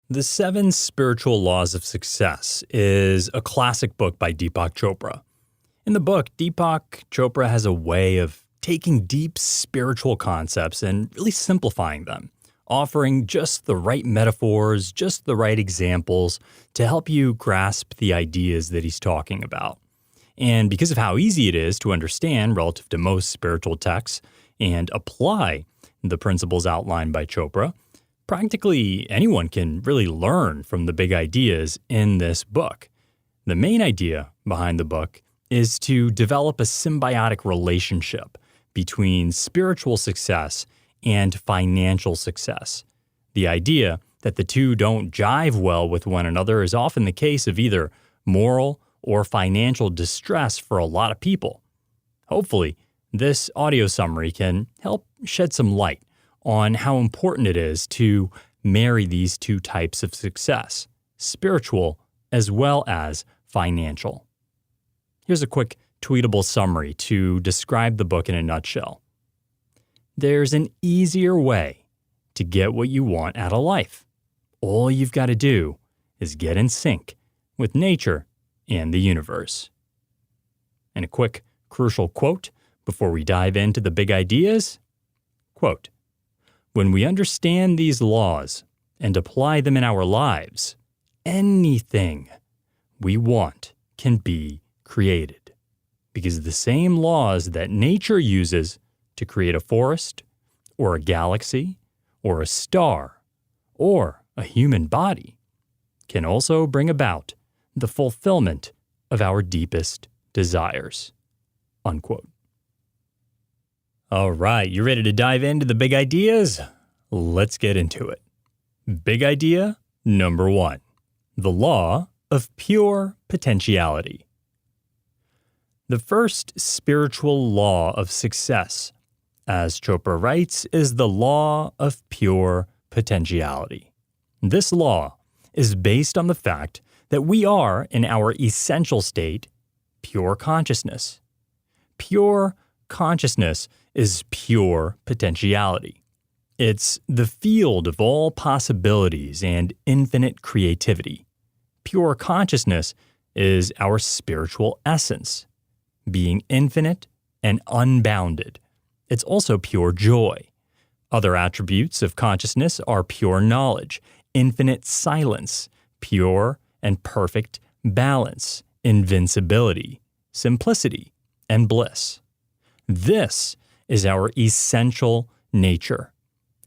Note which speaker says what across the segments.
Speaker 1: The Seven Spiritual Laws of Success is a classic book by Deepak Chopra. In the book, Deepak Chopra has a way of taking deep spiritual concepts and really simplifying them, offering just the right metaphors, just the right examples to help you grasp the ideas that he's talking about. And because of how easy it is to understand relative to most spiritual texts and apply the principles outlined by Chopra, practically anyone can really learn from the big ideas in this book. The main idea behind the book is to develop a symbiotic relationship between spiritual success and financial success. The idea that the two don't jive well with one another is often the case of either moral or financial distress for a lot of people. Hopefully, this audio summary can help shed some light on how important it is to marry these two types of success, spiritual as well as financial. Here's a quick tweetable summary to describe the book in a nutshell. There's an easier way to get what you want out of life. All you've got to do is get in sync with nature and the universe. And a quick, crucial quote before we dive into the big ideas. Quote, "When we understand these laws and apply them in our lives, anything we want can be created. Because the same laws that nature uses to create a forest, or a galaxy, or a star, or a human body can also bring about the fulfillment of our deepest desires." Unquote. All right, you ready to dive into the big ideas? Let's get into it. Big idea number 1, the law of pure potentiality. The first spiritual law of success, as Chopra writes, is the law of pure potentiality. This law is based on the fact that we are, in our essential state, pure consciousness. Pure consciousness is pure potentiality. It's the field of all possibilities and infinite creativity. Pure consciousness is our spiritual essence, being infinite and unbounded. It's also pure joy. Other attributes of consciousness are pure knowledge, infinite silence, pure and perfect balance, invincibility, simplicity, and bliss. This is our essential nature.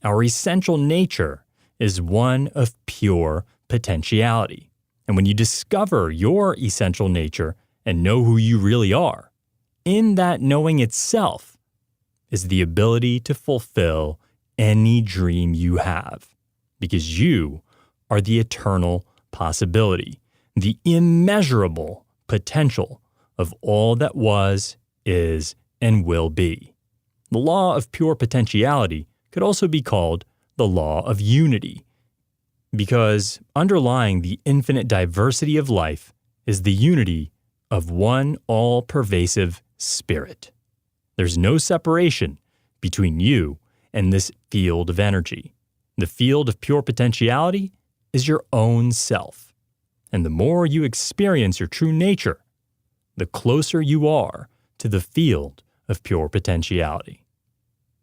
Speaker 1: Our essential nature is one of pure potentiality. And when you discover your essential nature and know who you really are, in that knowing itself is the ability to fulfill any dream you have, because you are the eternal possibility, the immeasurable potential of all that was, is, and will be. The law of pure potentiality could also be called the law of unity, because underlying the infinite diversity of life is the unity of one all-pervasive spirit. There's no separation between you and this field of energy. The field of pure potentiality is your own self. And the more you experience your true nature, the closer you are to the field of pure potentiality.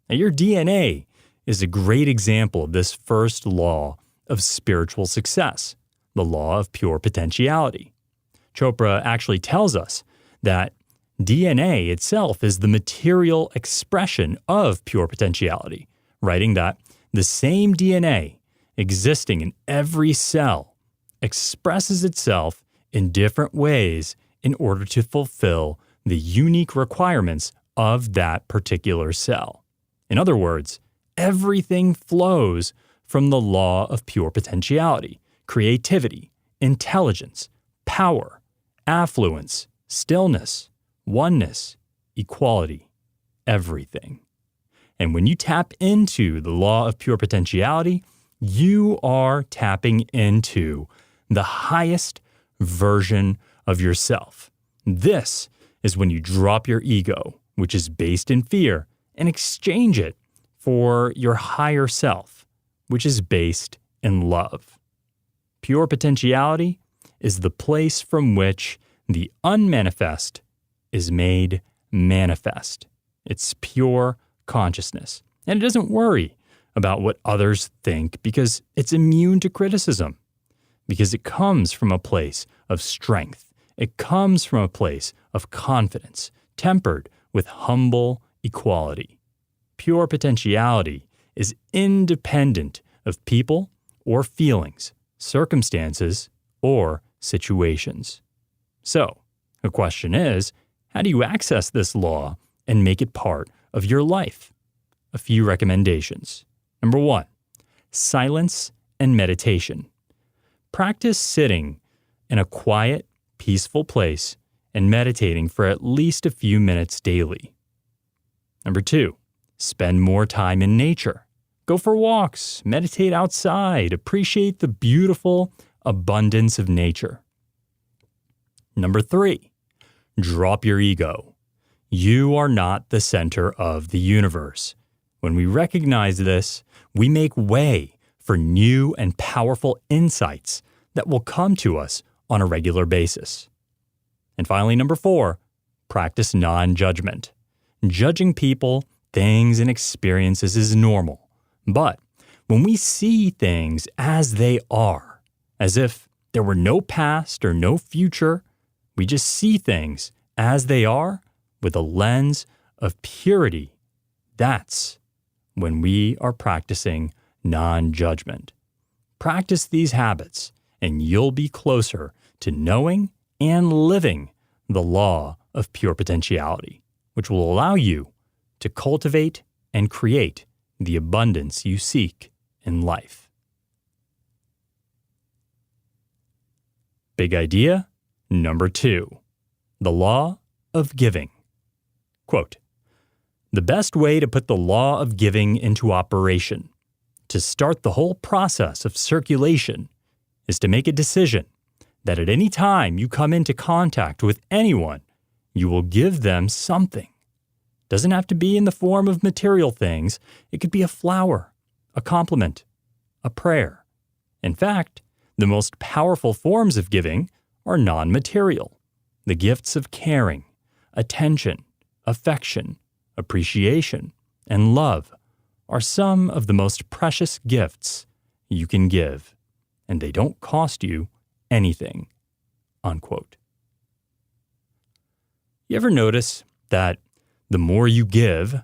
Speaker 1: Now, your DNA is a great example of this first law of spiritual success, the law of pure potentiality. Chopra actually tells us that DNA itself is the material expression of pure potentiality, writing that the same DNA existing in every cell expresses itself in different ways in order to fulfill the unique requirements of that particular cell. In other words, everything flows from the law of pure potentiality, creativity, intelligence, power, affluence, stillness, oneness, equality, everything. And when you tap into the law of pure potentiality, you are tapping into the highest version of yourself. This is when you drop your ego, which is based in fear, and exchange it for your higher self, which is based in love. Pure potentiality is the place from which the unmanifest is made manifest. It's pure consciousness. And it doesn't worry about what others think because it's immune to criticism. Because it comes from a place of strength. It comes from a place of confidence, tempered with humble equality. Pure potentiality is independent of people or feelings, circumstances, or situations. So, the question is, how do you access this law and make it part of your life? A few recommendations. Number 1, silence and meditation. Practice sitting in a quiet, peaceful place and meditating for at least a few minutes daily. Number 2, spend more time in nature. Go for walks, meditate outside, appreciate the beautiful abundance of nature. Number 3, drop your ego. You are not the center of the universe. When we recognize this, we make way for new and powerful insights that will come to us on a regular basis. And finally, number 4, practice non-judgment. Judging people, things, and experiences is normal. But when we see things as they are, as if there were no past or no future, we just see things as they are with a lens of purity. That's when we are practicing non-judgment. Practice these habits, and you'll be closer to knowing and living the law of pure potentiality, which will allow you to cultivate and create the abundance you seek in life. Big idea number 2, the law of giving. Quote, "The best way to put the law of giving into operation, to start the whole process of circulation, is to make a decision that at any time you come into contact with anyone, you will give them something. Doesn't have to be in the form of material things. It could be a flower, a compliment, a prayer. In fact, the most powerful forms of giving are non-material. The gifts of caring, attention, affection, appreciation, and love are some of the most precious gifts you can give, and they don't cost you anything." Unquote. You ever notice that the more you give,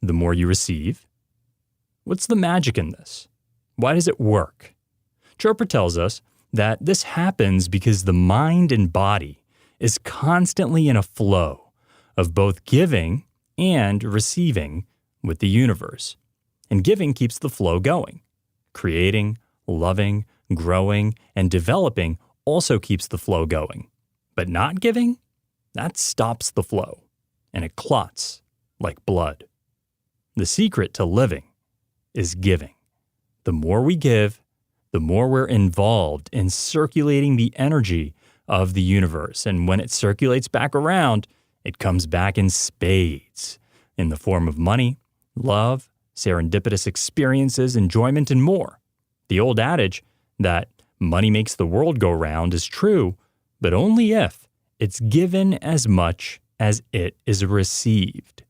Speaker 1: the more you receive? What's the magic in this? Why does it work? Chopra tells us that this happens because the mind and body is constantly in a flow of both giving and receiving with the universe. And giving keeps the flow going. Creating, loving, growing, and developing also keeps the flow going. But not giving? That stops the flow, and it clots like blood. The secret to living is giving. The more we give, the more we're involved in circulating the energy of the universe. And when it circulates back around, it comes back in spades in the form of money, love, serendipitous experiences, enjoyment, and more. The old adage that money makes the world go round is true, but only if it's given as much as it is received.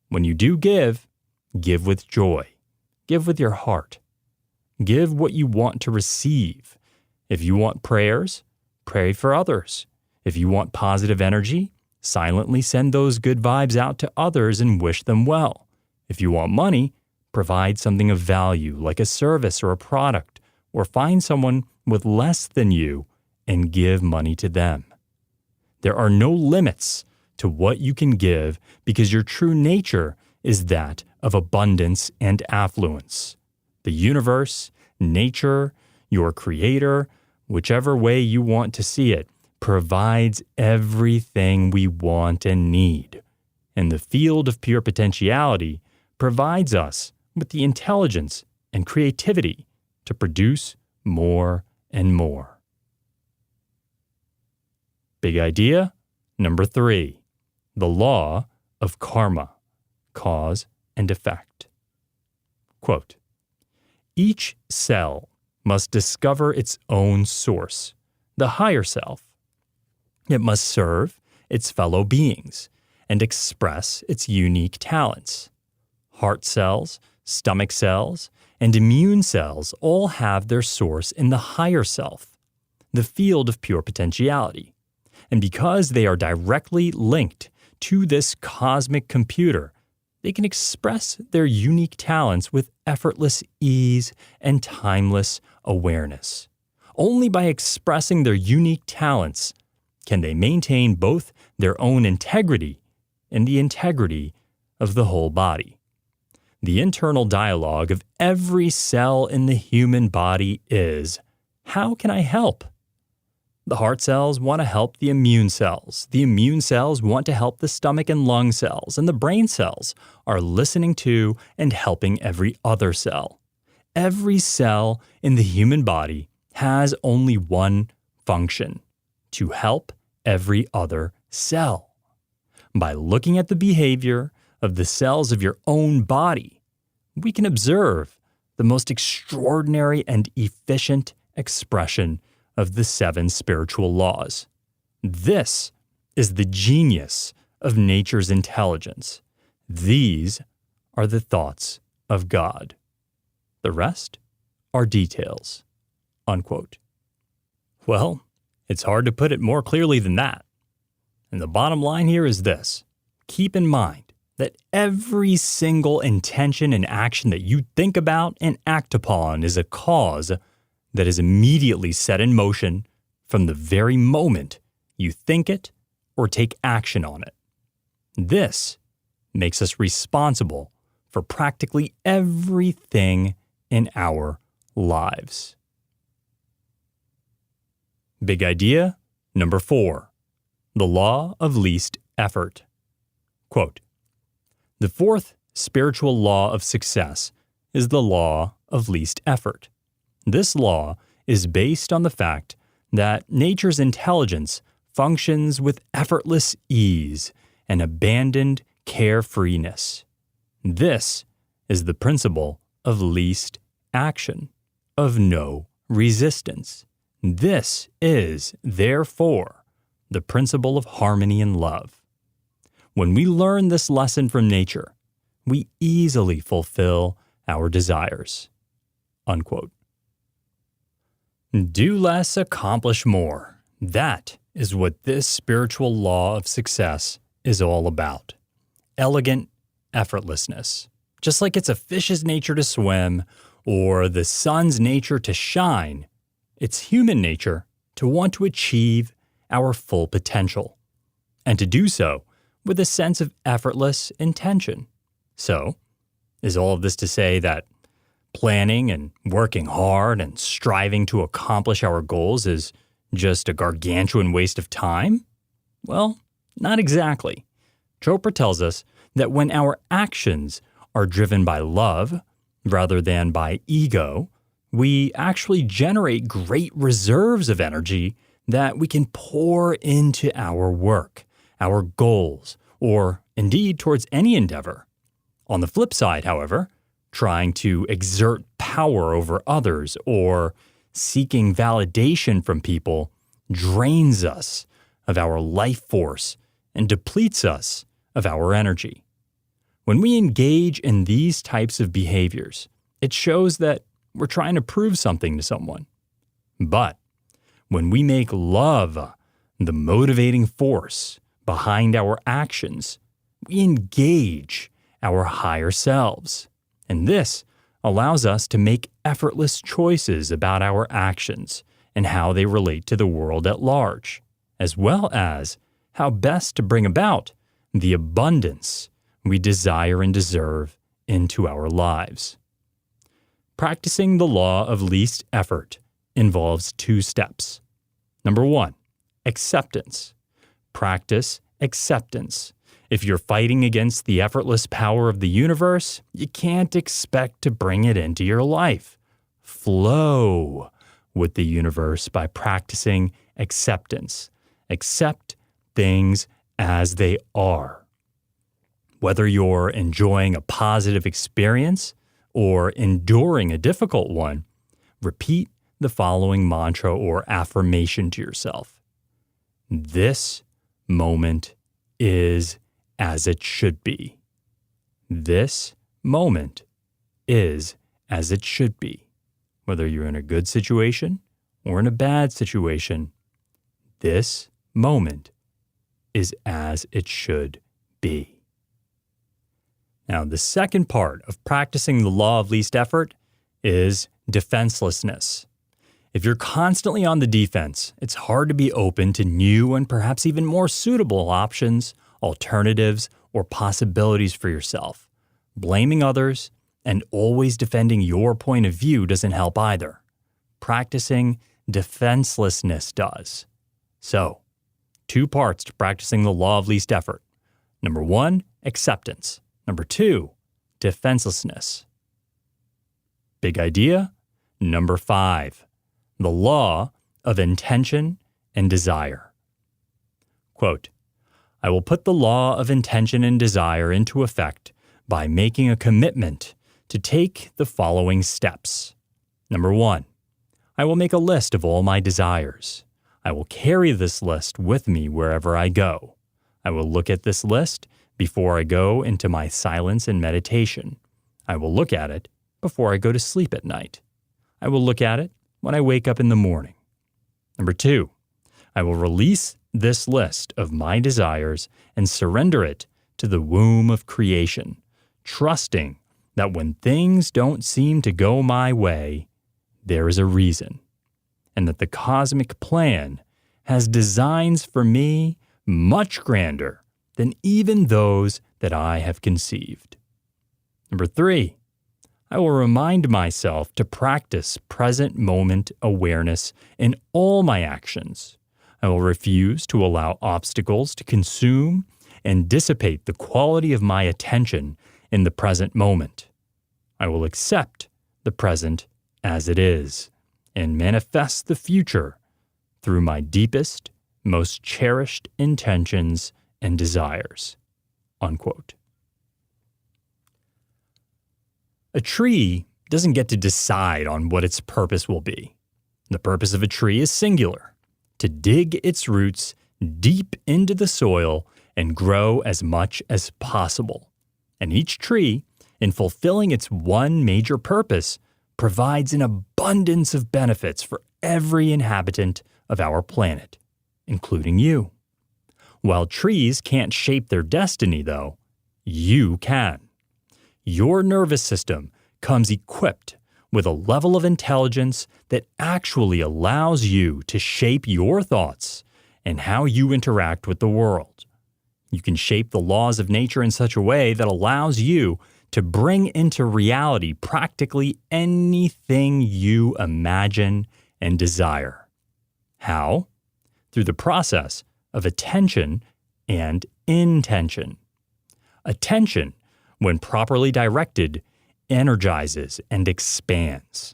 Speaker 1: When you do give with joy. Give with your heart. Give what you want to receive. If you want prayers, pray for others. If you want positive energy, silently send those good vibes out to others and wish them well. If you want money, provide something of value like a service or a product, or find someone with less than you and give money to them. There are no limits to what you can give because your true nature is that of abundance and affluence. The universe, nature, your creator, whichever way you want to see it, provides everything we want and need. And the field of pure potentiality provides us with the intelligence and creativity to produce more and more. Big idea number 3, the law of karma, cause and effect. Quote, "Each cell must discover its own source, the higher self. It must serve its fellow beings and express its unique talents. Heart cells, stomach cells, and immune cells all have their source in the higher self, the field of pure potentiality. And because they are directly linked to this cosmic computer, they can express their unique talents with effortless ease and timeless awareness. Only by expressing their unique talents can they maintain both their own integrity and the integrity of the whole body. The internal dialogue of every cell in the human body is, how can I help? The heart cells want to help the immune cells. The immune cells want to help the stomach and lung cells. And the brain cells are listening to and helping every other cell. Every cell in the human body has only one function: to help every other cell. By looking at the behavior of the cells of your own body, we can observe the most extraordinary and efficient expression of the 7 spiritual laws. This is the genius of nature's intelligence. These are the thoughts of God. The rest are details." Unquote. Well, it's hard to put it more clearly than that. And the bottom line here is this: keep in mind that every single intention and action that you think about and act upon is a cause that is immediately set in motion from the very moment you think it or take action on it. This makes us responsible for practically everything in our lives. Big idea number 4, the law of least effort. Quote, "The 4th spiritual law of success is the law of least effort. This law is based on the fact that nature's intelligence functions with effortless ease and abandoned carefreeness. This is the principle of least action, of no resistance. This is, therefore, the principle of harmony and love. When we learn this lesson from nature, we easily fulfill our desires." Unquote. Do less, accomplish more. That is what this spiritual law of success is all about. Elegant effortlessness. Just like it's a fish's nature to swim or the sun's nature to shine, it's human nature to want to achieve our full potential, and to do so with a sense of effortless intention. So, is all of this to say that planning and working hard and striving to accomplish our goals is just a gargantuan waste of time? Well, not exactly. Chopra tells us that when our actions are driven by love rather than by ego, we actually generate great reserves of energy that we can pour into our work, our goals, or indeed towards any endeavor. On the flip side, however, trying to exert power over others or seeking validation from people drains us of our life force and depletes us of our energy. When we engage in these types of behaviors, it shows that we're trying to prove something to someone. But when we make love the motivating force behind our actions, we engage our higher selves. And this allows us to make effortless choices about our actions and how they relate to the world at large, as well as how best to bring about the abundance we desire and deserve into our lives. Practicing the law of least effort involves 2 steps. Number 1, acceptance. Practice acceptance. If you're fighting against the effortless power of the universe, you can't expect to bring it into your life. Flow with the universe by practicing acceptance. Accept things as they are. Whether you're enjoying a positive experience or enduring a difficult one, repeat the following mantra or affirmation to yourself. This moment is as it should be. This moment is as it should be. Whether you're in a good situation or in a bad situation, this moment is as it should be. Now, the second part of practicing the law of least effort is defenselessness. If you're constantly on the defense, it's hard to be open to new and perhaps even more suitable options, alternatives, or possibilities for yourself. Blaming others and always defending your point of view doesn't help either. Practicing defenselessness does. So, 2 parts to practicing the law of least effort. Number 1, acceptance. Number 2, defenselessness. Big idea. Number 5, the law of intention and desire. Quote, I will put the law of intention and desire into effect by making a commitment to take the following steps. Number 1, I will make a list of all my desires. I will carry this list with me wherever I go. I will look at this list before I go into my silence and meditation. I will look at it before I go to sleep at night. I will look at it when I wake up in the morning. Number 2, I will release this list of my desires and surrender it to the womb of creation, trusting that when things don't seem to go my way, there is a reason, and that the cosmic plan has designs for me much grander than even those that I have conceived. Number 3, I will remind myself to practice present moment awareness in all my actions. I will refuse to allow obstacles to consume and dissipate the quality of my attention in the present moment. I will accept the present as it is and manifest the future through my deepest, most cherished intentions and desires. Unquote. A tree doesn't get to decide on what its purpose will be. The purpose of a tree is singular, to dig its roots deep into the soil and grow as much as possible. And each tree, in fulfilling its one major purpose, provides an abundance of benefits for every inhabitant of our planet, including you. While trees can't shape their destiny, though, you can. Your nervous system comes equipped with a level of intelligence that actually allows you to shape your thoughts and how you interact with the world. You can shape the laws of nature in such a way that allows you to bring into reality practically anything you imagine and desire. How? Through the process of attention and intention. Attention, when properly directed, energizes and expands.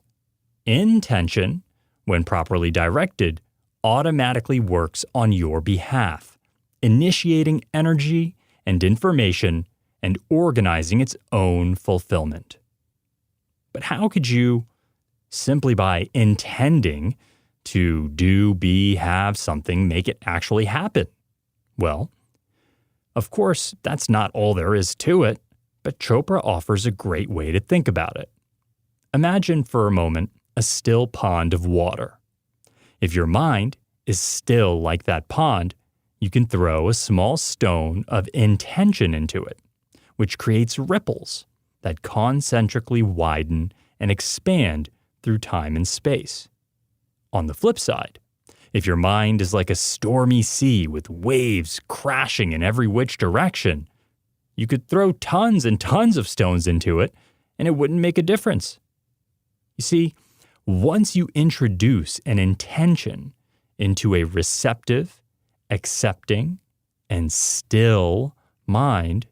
Speaker 1: Intention, when properly directed, automatically works on your behalf, initiating energy and information and organizing its own fulfillment. But how could you, simply by intending to do, be, have something, make it actually happen? Well, of course, that's not all there is to it, but Chopra offers a great way to think about it. Imagine for a moment a still pond of water. If your mind is still like that pond, you can throw a small stone of intention into it, which creates ripples that concentrically widen and expand through time and space. On the flip side, if your mind is like a stormy sea with waves crashing in every which direction, you could throw tons and tons of stones into it, and it wouldn't make a difference. You see, once you introduce an intention into a receptive, accepting, and still mind,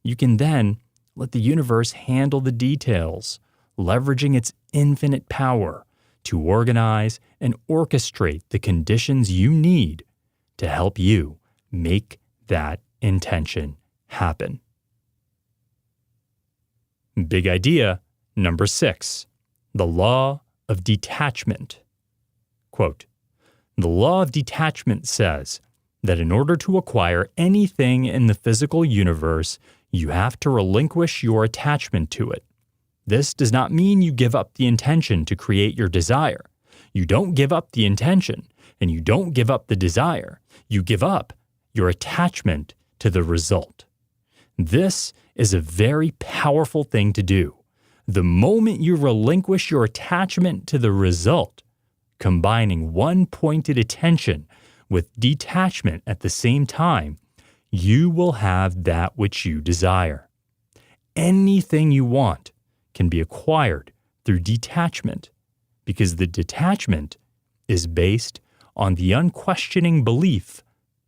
Speaker 1: you can then let the universe handle the details, leveraging its infinite power to organize and orchestrate the conditions you need to help you make that intention happen. Big idea number 6, the law of detachment. Quote, "The law of detachment says that in order to acquire anything in the physical universe, you have to relinquish your attachment to it. This does not mean you give up the intention to create your desire. You don't give up the intention, and you don't give up the desire. You give up your attachment to the result. This is a very powerful thing to do. The moment you relinquish your attachment to the result, combining one-pointed attention with detachment at the same time, you will have that which you desire. Anything you want can be acquired through detachment, because the detachment is based on the unquestioning belief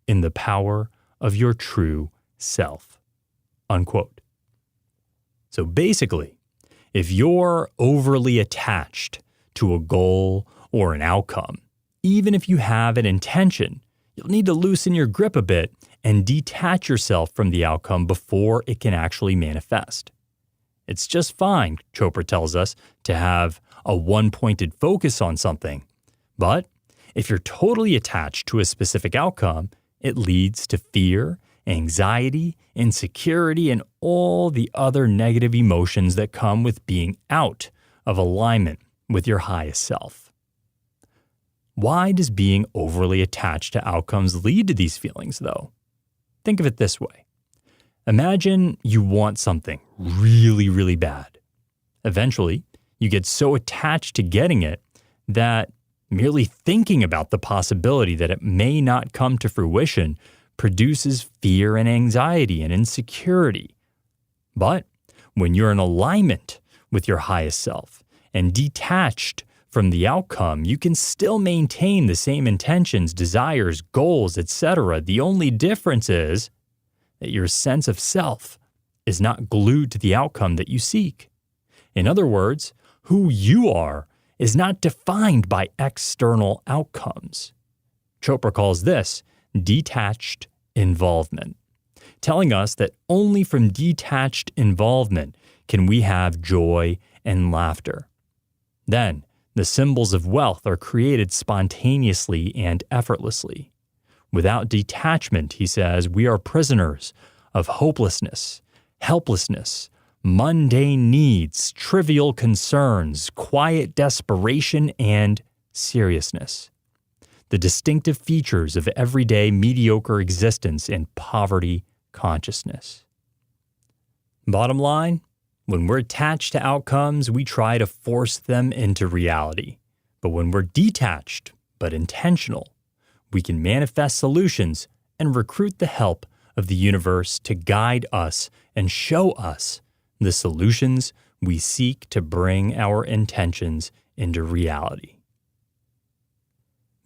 Speaker 1: in the power of your true self." Unquote. So basically, if you're overly attached to a goal or an outcome, even if you have an intention, you'll need to loosen your grip a bit and detach yourself from the outcome before it can actually manifest. It's just fine, Chopra tells us, to have a one-pointed focus on something. But if you're totally attached to a specific outcome, it leads to fear, anxiety, insecurity, and all the other negative emotions that come with being out of alignment with your highest self. Why does being overly attached to outcomes lead to these feelings, though? Think of it this way. Imagine you want something really, really bad. Eventually, you get so attached to getting it that merely thinking about the possibility that it may not come to fruition produces fear and anxiety and insecurity. But when you're in alignment with your highest self and detached from the outcome, you can still maintain the same intentions, desires, goals, etc. The only difference is that your sense of self is not glued to the outcome that you seek. In other words, who you are is not defined by external outcomes. Chopra calls this detached involvement, telling us that only from detached involvement can we have joy and laughter. Then, the symbols of wealth are created spontaneously and effortlessly. Without detachment, he says, we are prisoners of hopelessness, helplessness, mundane needs, trivial concerns, quiet desperation, and seriousness. The distinctive features of everyday mediocre existence and poverty consciousness. Bottom line, when we're attached to outcomes, we try to force them into reality. But when we're detached but intentional, we can manifest solutions and recruit the help of the universe to guide us and show us the solutions we seek to bring our intentions into reality.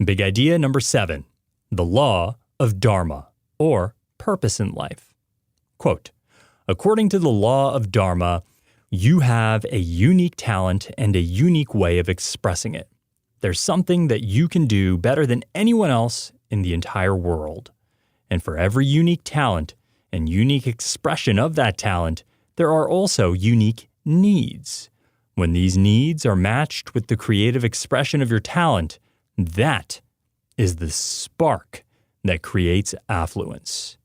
Speaker 1: Big idea number 7, the law of Dharma, or purpose in life. Quote, "According to the law of Dharma, you have a unique talent and a unique way of expressing it. There's something that you can do better than anyone else in the entire world. And for every unique talent and unique expression of that talent, there are also unique needs. When these needs are matched with the creative expression of your talent, that is the spark that creates affluence.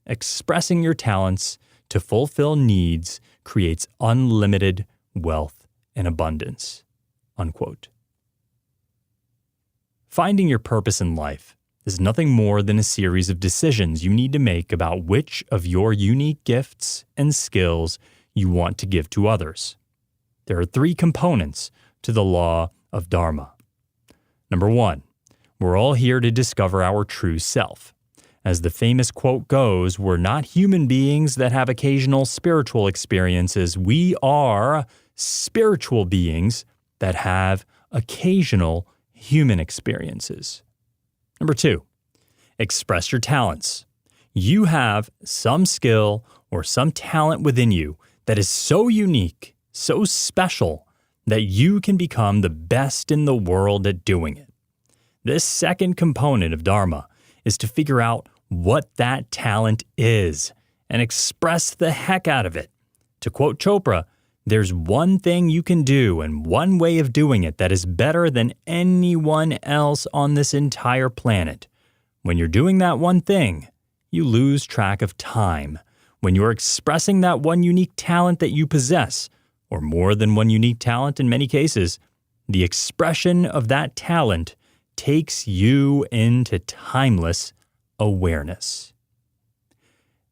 Speaker 1: Expressing your talents to fulfill needs creates unlimited wealth and abundance." Unquote. Finding your purpose in life is nothing more than a series of decisions you need to make about which of your unique gifts and skills you want to give to others. There are 3 components to the law of Dharma. Number 1, we're all here to discover our true self. As the famous quote goes, we're not human beings that have occasional spiritual experiences. We are spiritual beings that have occasional human experiences. Number 2, express your talents. You have some skill or some talent within you that is so unique, so special, that you can become the best in the world at doing it. This second component of Dharma is to figure out what that talent is and express the heck out of it. To quote Chopra, There's one thing you can do and one way of doing it that is better than anyone else on this entire planet. When you're doing that one thing, you lose track of time. When you're expressing that one unique talent that you possess, or more than one unique talent in many cases, the expression of that talent takes you into timeless awareness.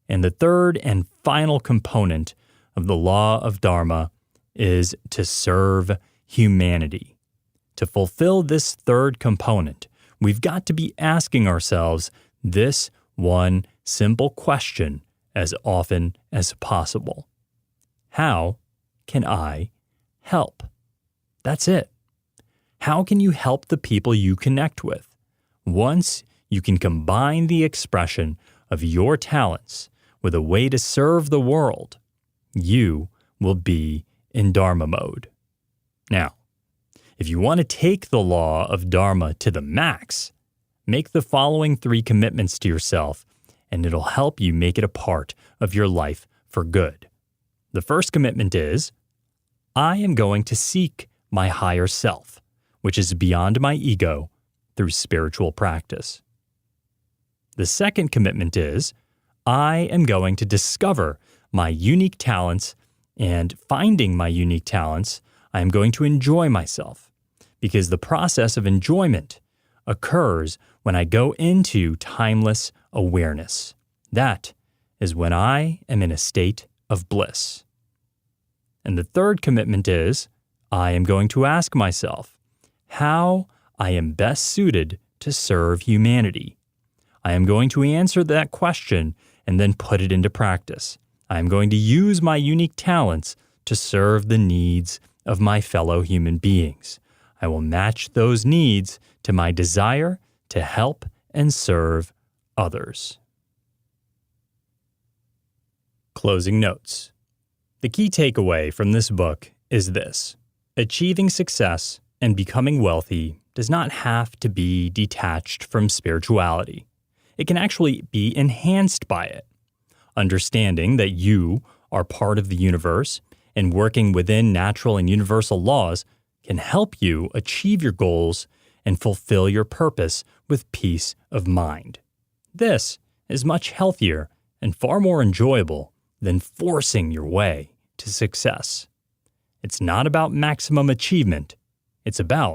Speaker 1: And the third and final component of the law of Dharma is to serve humanity. To fulfill this third component, we've got to be asking ourselves this one simple question as often as possible. How can I help? That's it. How can you help the people you connect with? Once you can combine the expression of your talents with a way to serve the world, you will be in Dharma mode. Now, if you want to take the law of Dharma to the max, make the following 3 commitments to yourself, and it'll help you make it a part of your life for good. The first commitment is, I am going to seek my higher self, which is beyond my ego, through spiritual practice. The second commitment is, I am going to discover my unique talents, and finding my unique talents, I am going to enjoy myself, because the process of enjoyment occurs when I go into timeless awareness. That is when I am in a state of bliss. And the third commitment is, I am going to ask myself how I am best suited to serve humanity. I am going to answer that question and then put it into practice. I am going to use my unique talents to serve the needs of my fellow human beings. I will match those needs to my desire to help and serve others. Closing notes. The key takeaway from this book is this: achieving success and becoming wealthy does not have to be detached from spirituality. It can actually be enhanced by it. Understanding that you are part of the universe and working within natural and universal laws can help you achieve your goals and fulfill your purpose with peace of mind. This is much healthier and far more enjoyable than forcing your way to success. It's not about maximum achievement. It's about